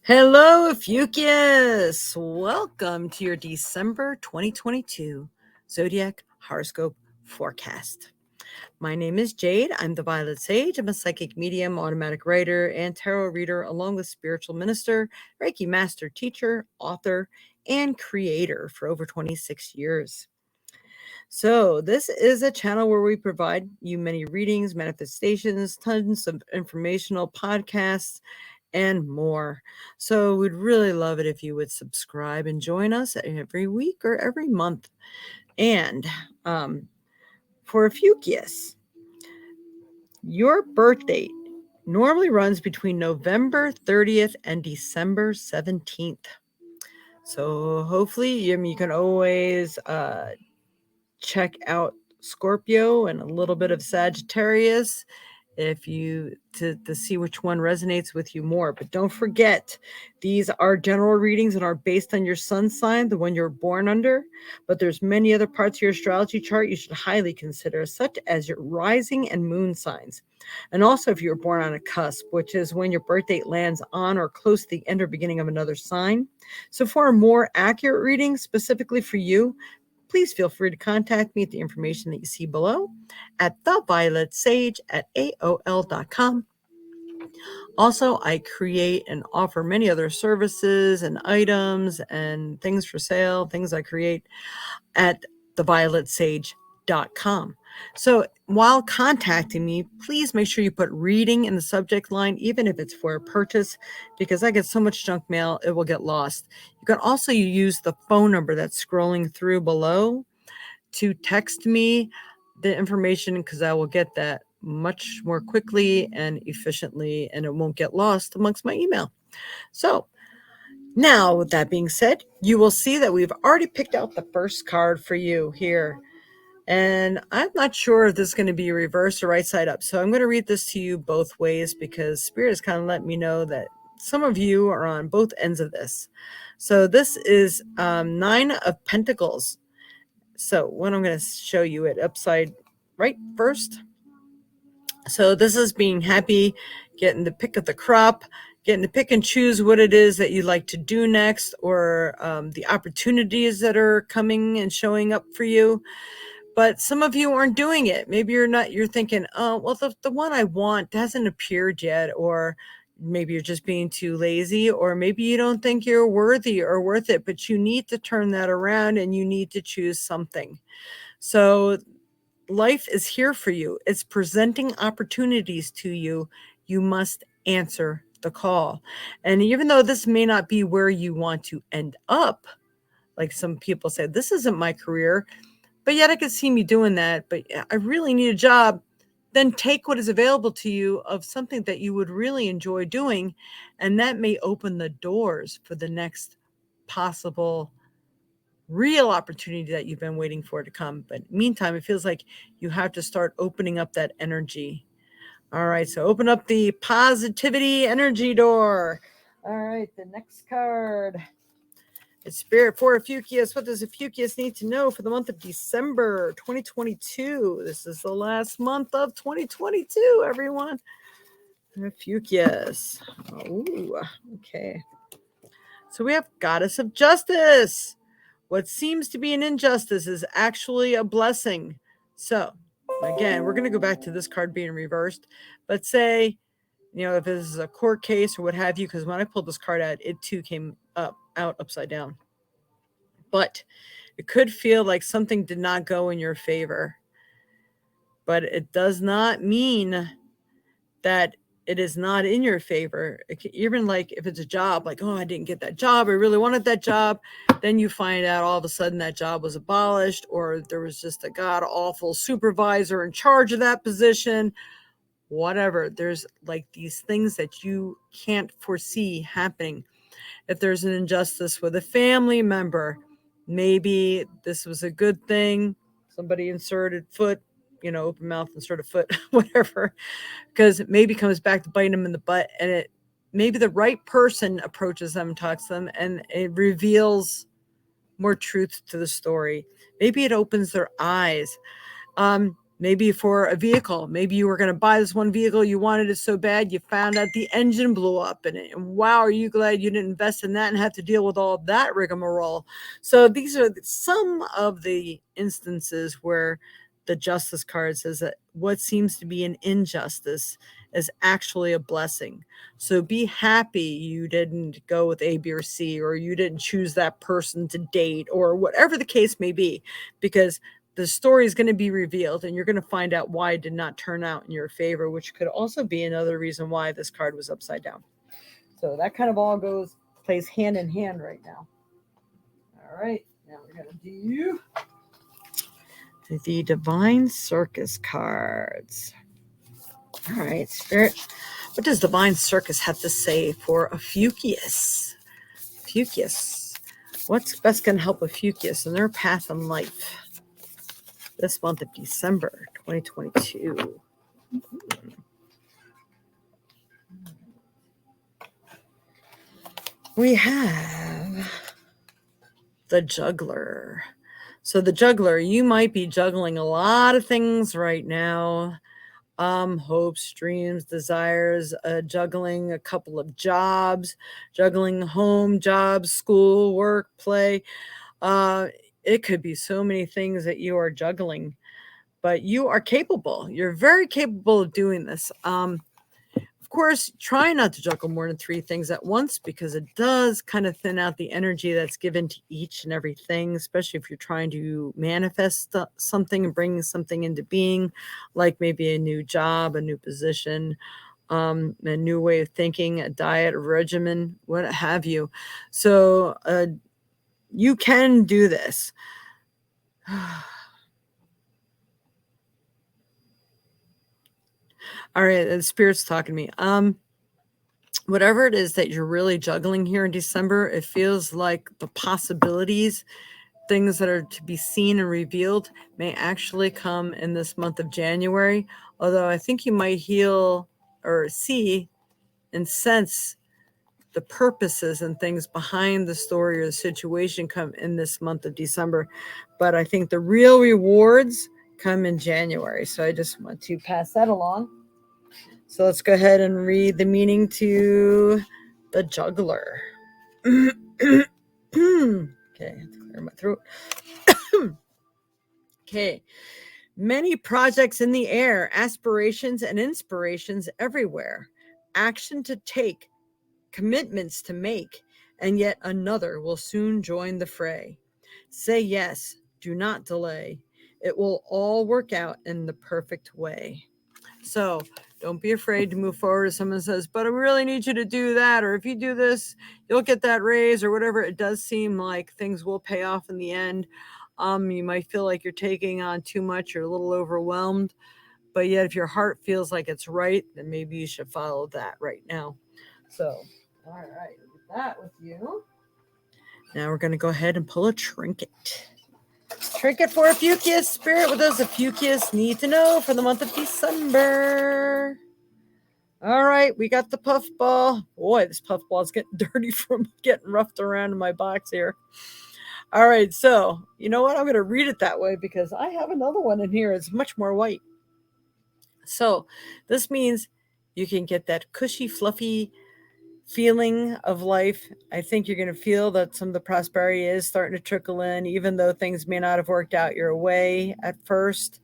Hello, Ophiuchus. Welcome to your December 2022 Zodiac Horoscope Forecast. My name is Jade. I'm the Violet Sage. I'm a psychic medium, automatic writer, and tarot reader, along with spiritual minister, Reiki master, teacher, author, and creator for over 26 years. So, this is a channel where we provide you many readings, manifestations, tons of informational podcasts, and more. So, we'd really love it if you would subscribe and join us every week or every month. And for Ophiuchus, your birth date normally runs between November 30th and December 17th. So, hopefully, you can always check out Scorpio and a little bit of Sagittarius if you to see which one resonates with you more. But don't forget, these are general readings and are based on your sun sign, the one you're born under. But there's many other parts of your astrology chart you should highly consider, such as your rising and moon signs. And also if you were born on a cusp, which is when your birth date lands on or close to the end or beginning of another sign. So for a more accurate reading specifically for you, please feel free to contact me at the information that you see below at thevioletsage@aol.com. Also, I create and offer many other services and items and things for sale, things I create at thevioletsage.com. So while contacting me, please make sure you put reading in the subject line, even if it's for a purchase, because I get so much junk mail, it will get lost. You can also use the phone number that's scrolling through below to text me the information, because I will get that much more quickly and efficiently, and it won't get lost amongst my email. So now, with that being said, you will see that we've already picked out the first card for you here. And I'm not sure if this is going to be reversed or right side up. So I'm going to read this to you both ways, because Spirit has kind of let me know that some of you are on both ends of this. So this is 9 of Pentacles. So what I'm going to show you it upside right first. So this is being happy, getting the pick of the crop, getting to pick and choose what it is that you'd like to do next, or the opportunities that are coming and showing up for you. But some of you aren't doing it. Maybe you're thinking, oh, well, the one I want hasn't appeared yet, or maybe you're just being too lazy, or maybe you don't think you're worthy or worth it, but you need to turn that around and you need to choose something. So life is here for you. It's presenting opportunities to you. You must answer the call. And even though this may not be where you want to end up, like some people say, this isn't my career, but yet I could see me doing that, but I really need a job, then take what is available to you of something that you would really enjoy doing, and that may open the doors for the next possible real opportunity that you've been waiting for to come. But meantime, it feels like you have to start opening up that energy. All right, so open up the positivity energy door. All right, the next card. It's Spirit for Ophiuchus. What does Ophiuchus need to know for the month of December 2022? This is the last month of 2022, everyone. Ophiuchus. Oh, okay. So we have Goddess of Justice. What seems to be an injustice is actually a blessing. So, again, we're going to go back to this card being reversed. But say, if this is a court case or what have you, because when I pulled this card out, it too came out upside down. But it could feel like something did not go in your favor. But it does not mean that it is not in your favor. Even like if it's a job, like, oh, I didn't get that job, I really wanted that job. Then you find out all of a sudden that job was abolished, or there was just a god awful supervisor in charge of that position. Whatever. There's like these things that you can't foresee happening. If there's an injustice with a family member, maybe this was a good thing. Somebody inserted foot, open mouth, inserted foot, whatever, because it maybe comes back to bite them in the butt, and maybe the right person approaches them, talks to them, and it reveals more truth to the story. Maybe it opens their eyes. Maybe for a vehicle. Maybe you were going to buy this one vehicle. You wanted it so bad. You found out the engine blew up in it. And wow, are you glad you didn't invest in that and have to deal with all that rigmarole? So these are some of the instances where the justice card says that what seems to be an injustice is actually a blessing. So be happy you didn't go with A, B, or C, or you didn't choose that person to date, or whatever the case may be, because the story is going to be revealed and you're going to find out why it did not turn out in your favor, which could also be another reason why this card was upside down. So that kind of all plays hand in hand right now. All right, now we're going to do the Divine Circus cards. All right, Spirit, what does Divine Circus have to say for Ophiuchus? Ophiuchus, what's best going to help Ophiuchus in their path in life this month of December 2022? We have the Juggler. So the Juggler, you might be juggling a lot of things right now. Hopes, dreams, desires, juggling a couple of jobs, juggling home, jobs, school, work, play. It could be so many things that you are juggling, but you are capable. You're very capable of doing this. Of course, try not to juggle more than 3 things at once, because it does kind of thin out the energy that's given to each and everything, especially if you're trying to manifest something and bring something into being, like maybe a new job, a new position, a new way of thinking, a diet, a regimen, what have you. So you can do this. All right, the Spirit's talking to me. Whatever it is that you're really juggling here in December, it feels like the possibilities, things that are to be seen and revealed, may actually come in this month of January. Although I think you might heal or see and sense the purposes and things behind the story or the situation come in this month of December. But I think the real rewards come in January. So I just want to pass that along. So let's go ahead and read the meaning to the Juggler. Okay, I have to clear my throat. Okay. Many projects in the air, aspirations and inspirations everywhere. Action to take, commitments to make, and yet another will soon join the fray. Say yes, do not delay. It will all work out in the perfect way. So don't be afraid to move forward if someone says, but I really need you to do that, or if you do this, you'll get that raise, or whatever. It does seem like things will pay off in the end. You might feel like you're taking on too much, you're a little overwhelmed, but yet if your heart feels like it's right, then maybe you should follow that right now. So, all right, with that with you. Now we're going to go ahead and pull a trinket. Trinket for Ophiuchus. Spirit, what does Ophiuchus need to know for the month of December? All right, we got the puffball. Boy, this puffball is getting dirty from getting roughed around in my box here. All right, so you know what? I'm going to read it that way because I have another one in here. It's much more white. So this means you can get that cushy, fluffy feeling of life. I think you're going to feel that some of the prosperity is starting to trickle in, even though things may not have worked out your way at first,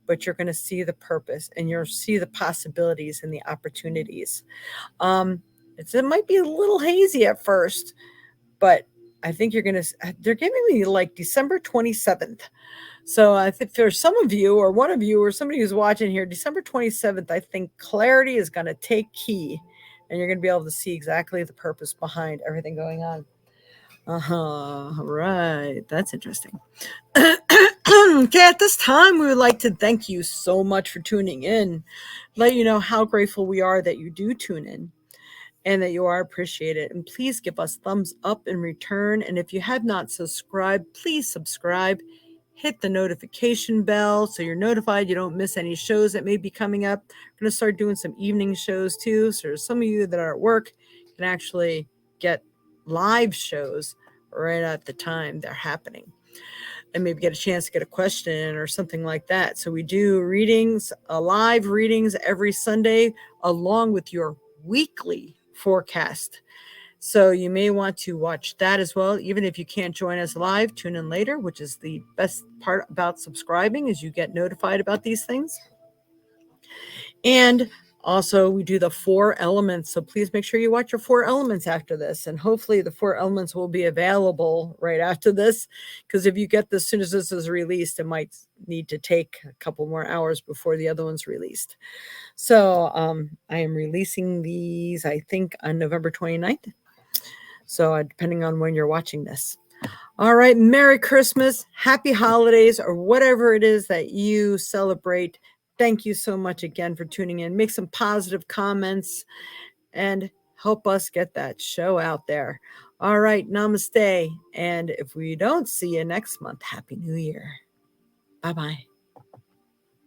but you're going to see the purpose and you'll see the possibilities and the opportunities. It might be a little hazy at first, but I think they're giving me like December 27th. So I think for some of you or one of you or somebody who's watching here, December 27th, I think clarity is going to take key and you're going to be able to see exactly the purpose behind everything going on. Right. That's interesting. Okay, at this time, we would like to thank you so much for tuning in. Let you know how grateful we are that you do tune in and that you are appreciated. And please give us thumbs up in return. And if you have not subscribed, please subscribe. Hit the notification bell so you're notified you don't miss any shows that may be coming up. We're going to start doing some evening shows too. So some of you that are at work can actually get live shows right at the time they're happening. and maybe get a chance to get a question or something like that. So we do readings, live readings every Sunday, along with your weekly forecast. So you may want to watch that as well. Even if you can't join us live, tune in later, which is the best part about subscribing, is you get notified about these things. And also, we do the 4 elements. So please make sure you watch your 4 elements after this. And hopefully the 4 elements will be available right after this. Because if you get this as soon as this is released, it might need to take a couple more hours before the other one's released. So I am releasing these, I think, on November 29th. So depending on when you're watching this. All right. Merry Christmas, happy holidays, or whatever it is that you celebrate. Thank you so much again for tuning in. Make some positive comments and help us get that show out there. All right. Namaste. And if we don't see you next month, Happy New Year. Bye-bye.